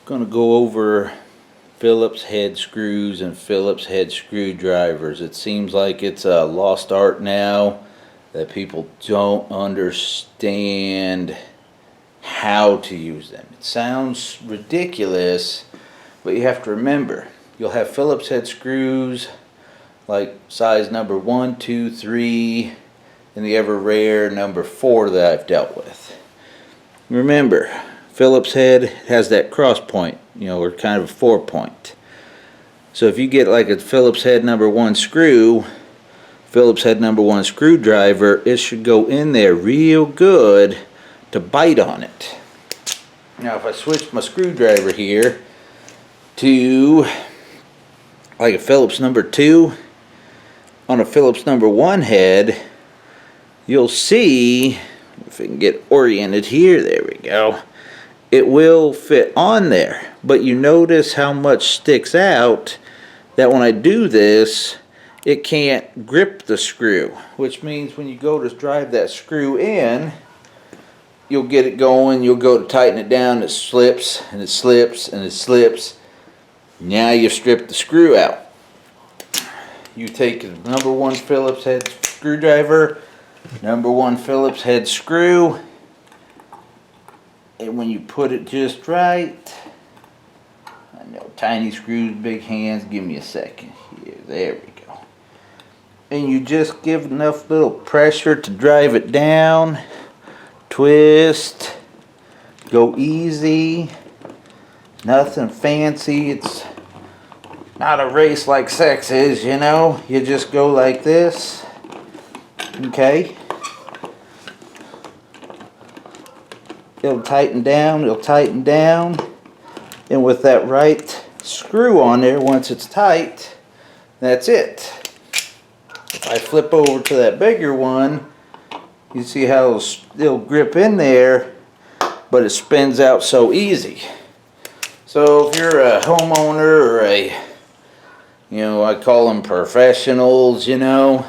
Going to go over Phillips head screws and Phillips head screwdrivers. It seems like it's a lost art now, that people don't understand how to use them. It sounds ridiculous, but you have to remember, you'll have Phillips head screws like size number 1, 2, 3, and the ever rare number 4 that I've dealt with. Remember, Phillips head has that cross point, or kind of a 4-point. So if you get like a Phillips head number 1 screw, Phillips head number 1 screwdriver, it should go in there real good to bite on it. Now if I switch my screwdriver here to like a Phillips number 2 on a Phillips number 1 head, you'll see, if I can get oriented here, there we go, it will fit on there. But you notice how much sticks out, that when I do this, it can't grip the screw, which means when you go to drive that screw in, you'll get it going, you'll go to tighten it down, it slips and it slips and it slips. Now you've stripped the screw out. You take the number 1 Phillips head screwdriver, number 1 Phillips head screw, and when you put it just right, I know tiny screws, big hands, give me a second here, there we go. And you just give enough little pressure to drive it down, twist, go easy, nothing fancy. It's not a race like sex is, you just go like this, okay? It'll tighten down, and with that right screw on there, once it's tight, that's it. If I flip over to that bigger one, you see how it'll grip in there, but it spins out so easy. So if you're a homeowner or I call them professionals, and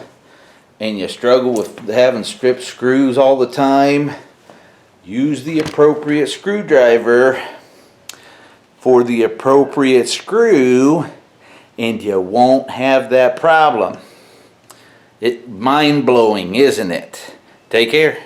you struggle with having stripped screws all the time, use the appropriate screwdriver for the appropriate screw, and you won't have that problem. It's mind-blowing, isn't it? Take care.